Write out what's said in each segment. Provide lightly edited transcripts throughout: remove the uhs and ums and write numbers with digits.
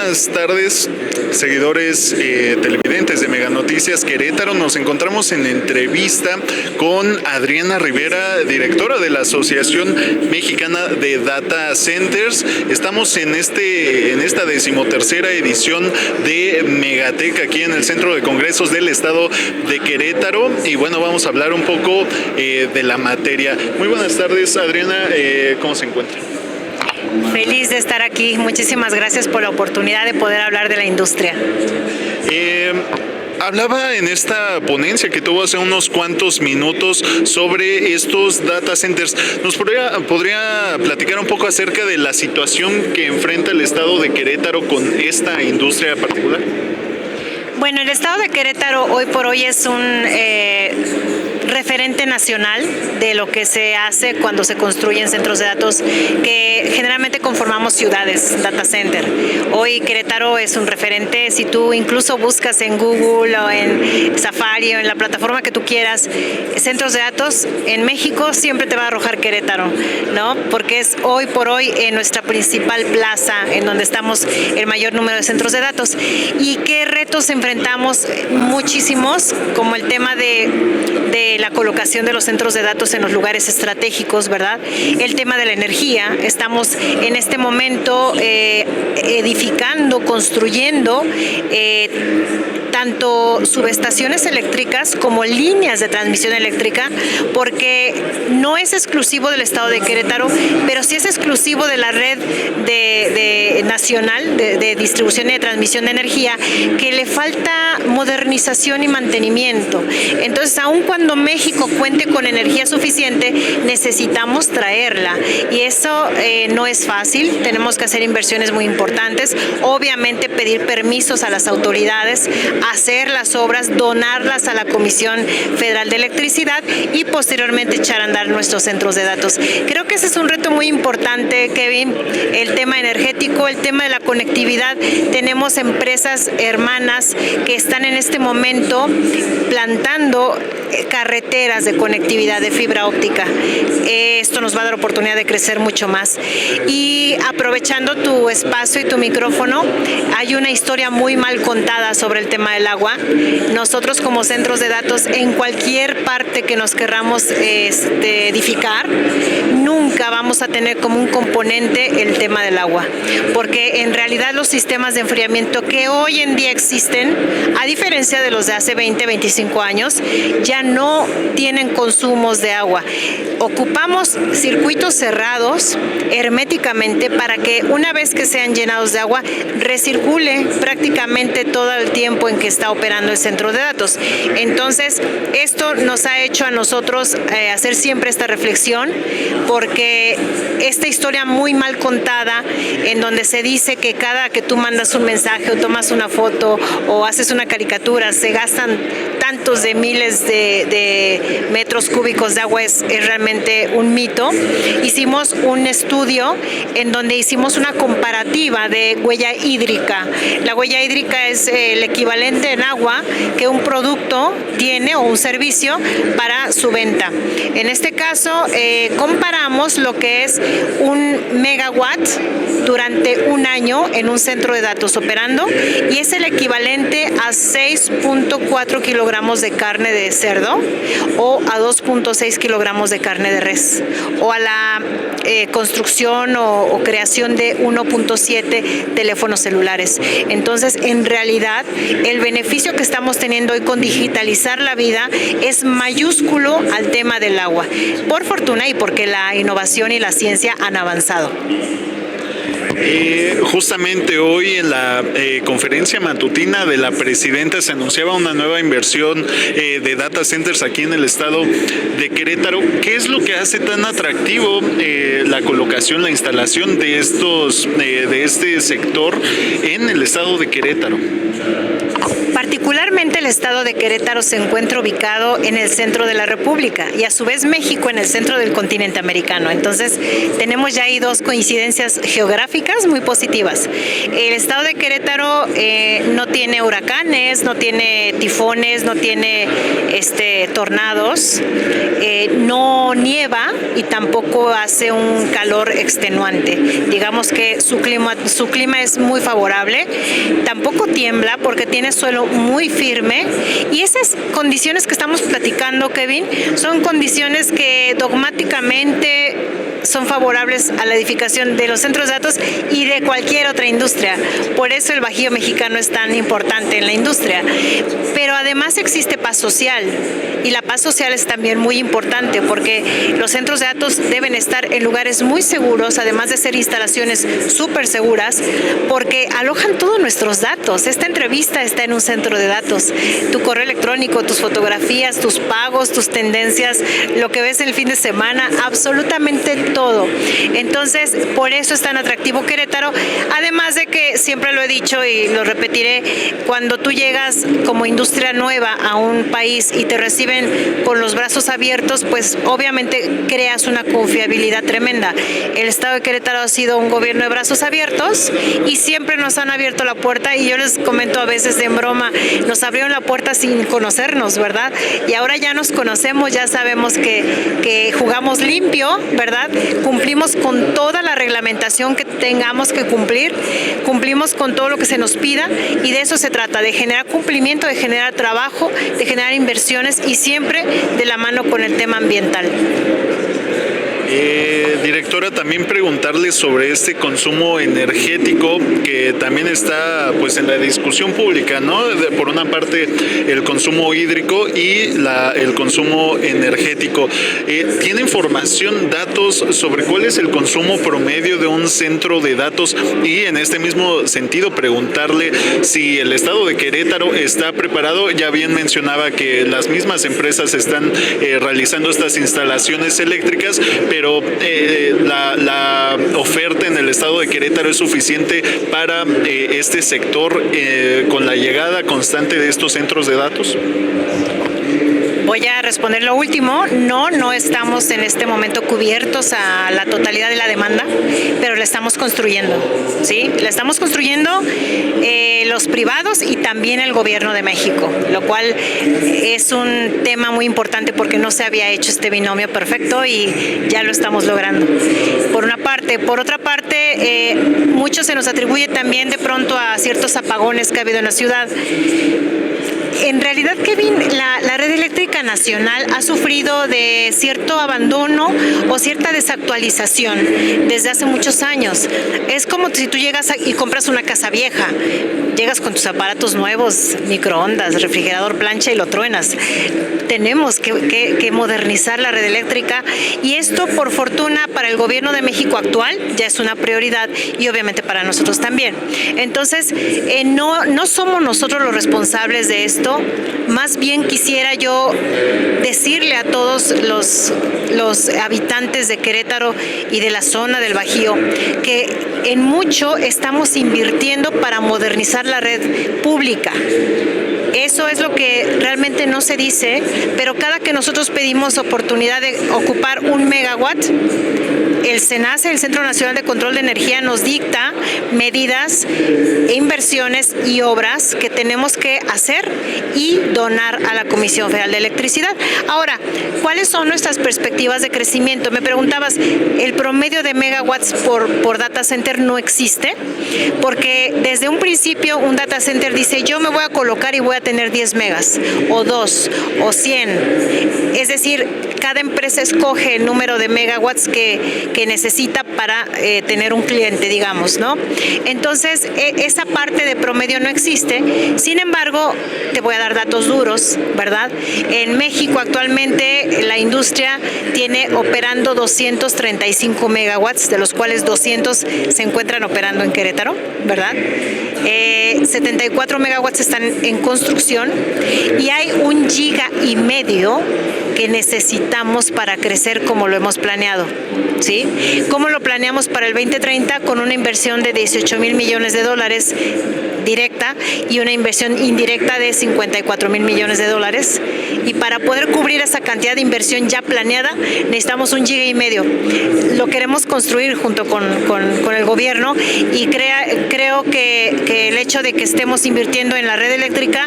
buenas tardes, seguidores televidentes de Mega Noticias Querétaro. Nos encontramos en entrevista con Adriana Rivera, directora de la Asociación Mexicana de Data Centers. Estamos en esta 13ª edición de Megatec aquí en el Centro de Congresos del Estado de Querétaro. Y bueno, vamos a hablar un poco de la materia. Muy buenas tardes, Adriana. ¿Cómo se encuentra? Feliz de estar aquí. Muchísimas gracias por la oportunidad de poder hablar de la industria. Hablaba en esta ponencia que tuvo hace unos cuantos minutos sobre estos data centers. ¿Nos podría platicar un poco acerca de la situación que enfrenta el estado de Querétaro con esta industria particular? Bueno, el estado de Querétaro hoy por hoy es un referente nacional de lo que se hace cuando se construyen centros de datos, que generalmente conformamos ciudades, data center. Hoy Querétaro es un referente. Si tú incluso buscas en Google o en Safari o en la plataforma que tú quieras, centros de datos, en México siempre te va a arrojar Querétaro, ¿no? Porque es hoy por hoy nuestra principal plaza en donde estamos el mayor número de centros de datos. ¿Y qué retos enfrentamos? Muchísimos, como el tema de la colocación de los centros de datos en los lugares estratégicos, ¿verdad? El tema de la energía. Estamos en este momento edificando, construyendo tanto subestaciones eléctricas como líneas de transmisión eléctrica, porque no es exclusivo del estado de Querétaro, pero sí es exclusivo de la red nacional de distribución y de transmisión de energía, que le falta modernización y mantenimiento. Entonces, aun cuando México cuente con energía suficiente, necesitamos traerla, y eso no es fácil. Tenemos que hacer inversiones muy importantes, obviamente pedir permisos a las autoridades, hacer las obras, donarlas a la Comisión Federal de Electricidad y posteriormente echar a andar nuestros centros de datos. Creo que ese es un reto muy importante, Kevin, el tema energético, el tema de la conectividad. Tenemos empresas hermanas que están en este momento plantando carreteras de conectividad de fibra óptica. Esto nos va a dar oportunidad de crecer mucho más. Y aprovechando tu espacio y tu micrófono, hay una historia muy mal contada sobre el tema del agua. Nosotros, como centros de datos, en cualquier parte que nos querramos edificar, nunca vamos a tener como un componente el tema del agua, porque en realidad los sistemas de enfriamiento que hoy en día existen, a diferencia de los de hace 20, 25 años, ya no tienen consumos de agua. Ocupamos circuitos cerrados herméticamente para que una vez que sean llenados de agua, recircule prácticamente todo el tiempo en que está operando el centro de datos. Entonces, esto nos ha hecho a nosotros hacer siempre esta reflexión, porque esta historia muy mal contada, en donde se dice que cada que tú mandas un mensaje o tomas una foto o haces una caricatura, se gastan tantos de miles de metros cúbicos de agua, es realmente un mito. Hicimos un estudio en donde hicimos una comparativa de huella hídrica. La huella hídrica es el equivalente en agua que un producto tiene o un servicio para su venta. En este caso, comparamos lo que es un megawatt durante un año en un centro de datos operando, y es el equivalente a 6.4 kilogramos de carne de cerdo o a 2.6 kilogramos de carne de res, o a la construcción o creación de 1.7 teléfonos celulares. Entonces, en realidad, el beneficio que estamos teniendo hoy con digitalizar la vida es mayúsculo al tema del agua, por fortuna y porque la innovación y la ciencia han avanzado. Justamente hoy en la conferencia matutina de la presidenta se anunciaba una nueva inversión de data centers aquí en el estado de Querétaro. ¿Qué es lo que hace tan atractivo la colocación, la instalación de este sector en el estado de Querétaro? Particularmente el estado de Querétaro se encuentra ubicado en el centro de la República y a su vez México en el centro del continente americano. Entonces tenemos ya ahí dos coincidencias geográficas muy positivas. El estado de Querétaro no tiene huracanes, no tiene tifones, no tiene tornados, no nieva y tampoco hace un calor extenuante. Digamos que su clima es muy favorable, tampoco tiembla porque tiene suelo muy firme, y esas condiciones que estamos platicando, Kevin, son condiciones que dogmáticamente son favorables a la edificación de los centros de datos y de cualquier otra industria. Por eso el Bajío mexicano es tan importante en la industria. Pero además existe paz social, y la paz social es también muy importante porque los centros de datos deben estar en lugares muy seguros, además de ser instalaciones súper seguras, porque alojan todos nuestros datos. Esta entrevista está en un centro de datos. Tu correo electrónico, tus fotografías, tus pagos, tus tendencias, lo que ves el fin de semana, absolutamente todo. Entonces, por eso es tan atractivo Querétaro, además de que, siempre lo he dicho y lo repetiré, cuando tú llegas como industria nueva a un país y te reciben con los brazos abiertos, pues obviamente creas una confiabilidad tremenda. El estado de Querétaro ha sido un gobierno de brazos abiertos y siempre nos han abierto la puerta, y yo les comento a veces en broma, nos abrieron la puerta sin conocernos, ¿verdad? Y ahora ya nos conocemos, ya sabemos que jugamos limpio, ¿verdad? Cumplimos con toda la reglamentación que tengamos que cumplir, cumplimos con todo lo que se nos pida, y de eso se trata, de generar cumplimiento, de generar trabajo, de generar inversiones, y siempre de la mano con el tema ambiental. Directora, también preguntarle sobre este consumo energético que también está pues en la discusión pública, ¿no? Por una parte el consumo hídrico y el consumo energético. ¿Tiene información, datos sobre cuál es el consumo promedio de un centro de datos? Y en este mismo sentido preguntarle si el estado de Querétaro está preparado. Ya bien mencionaba que las mismas empresas están realizando estas instalaciones eléctricas, pero la oferta en el estado de Querétaro es suficiente para este sector con la llegada constante de estos centros de datos. Voy a responder lo último. No estamos en este momento cubiertos a la totalidad de la demanda, pero la estamos construyendo, ¿sí? La estamos construyendo los privados y también el gobierno de México, lo cual es un tema muy importante porque no se había hecho este binomio perfecto y ya lo estamos logrando. Por una parte. Por otra parte, mucho se nos atribuye también de pronto a ciertos apagones que ha habido en la ciudad. En realidad, Kevin, la red eléctrica nacional ha sufrido de cierto abandono o cierta desactualización desde hace muchos años. Es como si tú llegas y compras una casa vieja, llegas con tus aparatos nuevos, microondas, refrigerador, plancha, y lo truenas. Tenemos que modernizar la red eléctrica, y esto, por fortuna, para el gobierno de México actual ya es una prioridad, y obviamente para nosotros también. Entonces, no somos nosotros los responsables de esto. Más bien quisiera yo decirle a todos los habitantes de Querétaro y de la zona del Bajío que en mucho estamos invirtiendo para modernizar la red pública. Eso es lo que realmente no se dice, pero cada que nosotros pedimos oportunidad de ocupar 1 megawatt, el CENACE, el Centro Nacional de Control de Energía, nos dicta medidas, inversiones y obras que tenemos que hacer y donar a la Comisión Federal de Electricidad. Ahora, ¿cuáles son nuestras perspectivas de crecimiento? Me preguntabas, ¿el promedio de megawatts por data center no existe? Porque desde un principio un data center dice, yo me voy a colocar y voy a tener 10 megas, o 2, o 100. Es decir, cada empresa escoge el número de megawatts que necesita para tener un cliente, digamos, ¿no? Entonces, esa parte de promedio no existe. Sin embargo, te voy a dar datos duros, ¿verdad? En México actualmente la industria tiene operando 235 megawatts, de los cuales 200 se encuentran operando en Querétaro, ¿verdad? 74 megawatts están en construcción y hay 1,5 gigas que necesitamos para crecer como lo hemos planeado, ¿sí? ¿Cómo lo planeamos para el 2030? Con una inversión de 18,000 millones de dólares directa y una inversión indirecta de 54,000 millones de dólares. Y para poder cubrir esa cantidad de inversión ya planeada, necesitamos 1,5 gigas. Lo queremos construir junto con el gobierno y creo que el hecho de que estemos invirtiendo en la red eléctrica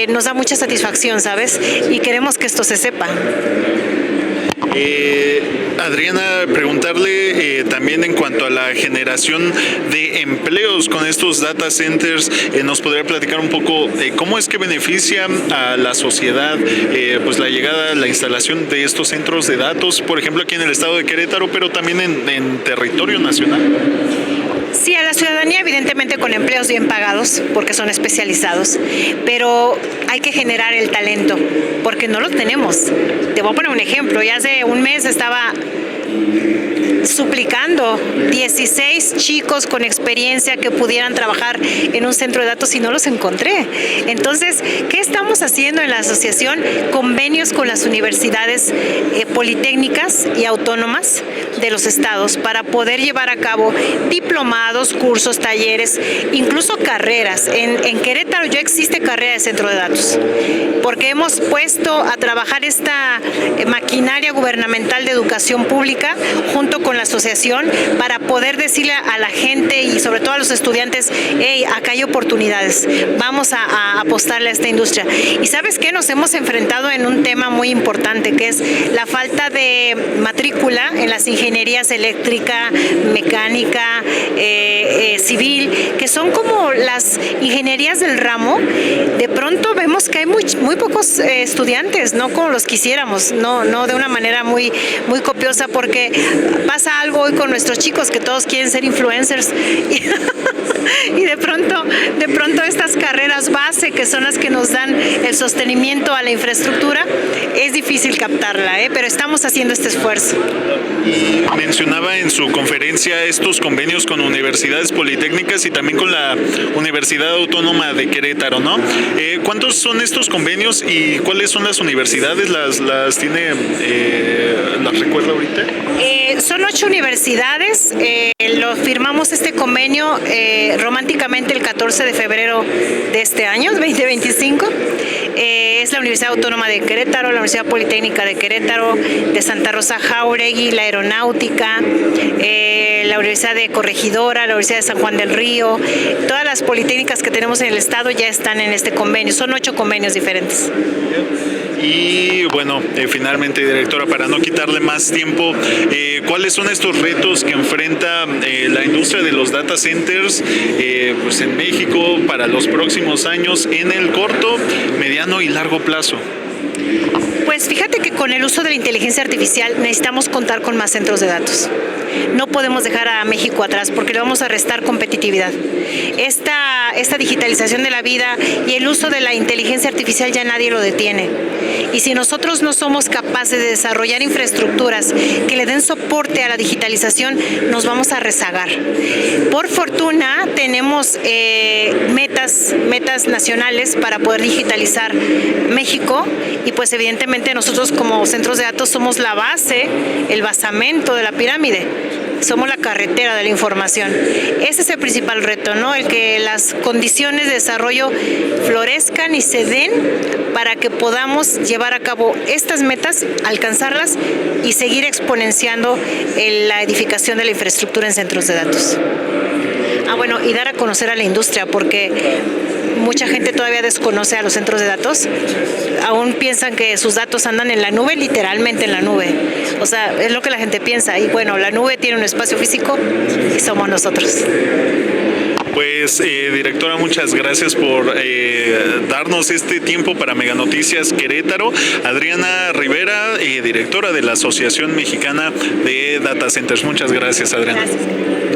nos da mucha satisfacción, ¿sabes? Y queremos que esto se sepa. Adriana, preguntarle también en cuanto a la generación de empleos con estos data centers, ¿nos podría platicar un poco cómo es que beneficia a la sociedad pues la llegada, la instalación de estos centros de datos, por ejemplo aquí en el estado de Querétaro, pero también en territorio nacional? Sí, a la ciudadanía evidentemente con empleos bien pagados porque son especializados, pero hay que generar el talento porque no lo tenemos. Te voy a poner un ejemplo, ya hace un mes estaba suplicando 16 chicos con experiencia que pudieran trabajar en un centro de datos y no los encontré. Entonces, ¿qué estamos haciendo en la asociación? Convenios con las universidades politécnicas y autónomas de los estados para poder llevar a cabo diplomados, cursos, talleres, incluso carreras. En Querétaro ya existe carrera de centro de datos, porque hemos puesto a trabajar esta maquinaria gubernamental de educación pública junto con la asociación para poder decirle a la gente y sobre todo a los estudiantes, hey, acá hay oportunidades, vamos a apostarle a esta industria. Y ¿sabes qué? Nos hemos enfrentado en un tema muy importante que es la falta de matrícula en las ingenierías eléctrica, mecánica, civil, que son como las ingenierías del ramo. De pronto vemos que hay muy pocos estudiantes, no como los quisiéramos, no de una manera muy copiosa, porque pasa algo hoy con nuestros chicos que todos quieren ser influencers y de pronto estas carreras base que son las que nos dan el sostenimiento a la infraestructura es difícil captarla, pero estamos haciendo este esfuerzo. Mencionaba en su conferencia estos convenios con universidades politécnicas y también con la Universidad Autónoma de Querétaro, ¿no? ¿Cuántos son estos convenios y cuáles son las universidades? ¿Las tiene, las recuerda ahorita? Son 8 universidades, lo firmamos este convenio románticamente el 14 de febrero de este año, 2025. Es la Universidad Autónoma de Querétaro, la Universidad Politécnica de Querétaro, de Santa Rosa Jáuregui, la Aeronáutica, la Universidad de Corregidora, la Universidad de San Juan del Río. Todas las politécnicas que tenemos en el estado ya están en este convenio, son 8 convenios diferentes. Y bueno, finalmente, directora, para no quitarle más tiempo, ¿cuáles son estos retos que enfrenta la industria de los data centers pues en México para los próximos años en el corto, mediano y largo plazo? Pues fíjate que con el uso de la inteligencia artificial necesitamos contar con más centros de datos. No podemos dejar a México atrás porque le vamos a restar competitividad. Esta digitalización de la vida y el uso de la inteligencia artificial ya nadie lo detiene. Y si nosotros no somos capaces de desarrollar infraestructuras que le den soporte a la digitalización, nos vamos a rezagar. Por fortuna tenemos metas nacionales para poder digitalizar México y pues evidentemente nosotros como centros de datos somos la base, el basamento de la pirámide. Somos la carretera de la información. Ese es el principal reto, ¿no? El que las condiciones de desarrollo florezcan y se den para que podamos llevar a cabo estas metas, alcanzarlas y seguir exponenciando la edificación de la infraestructura en centros de datos. Bueno, y dar a conocer a la industria, porque mucha gente todavía desconoce a los centros de datos. Aún piensan que sus datos andan en la nube, literalmente en la nube. O sea, es lo que la gente piensa. Y bueno, la nube tiene un espacio físico y somos nosotros. Pues, directora, muchas gracias por darnos este tiempo para Mega Noticias Querétaro. Adriana Rivera, directora de la Asociación Mexicana de Data Centers. Muchas gracias, Adriana. Gracias.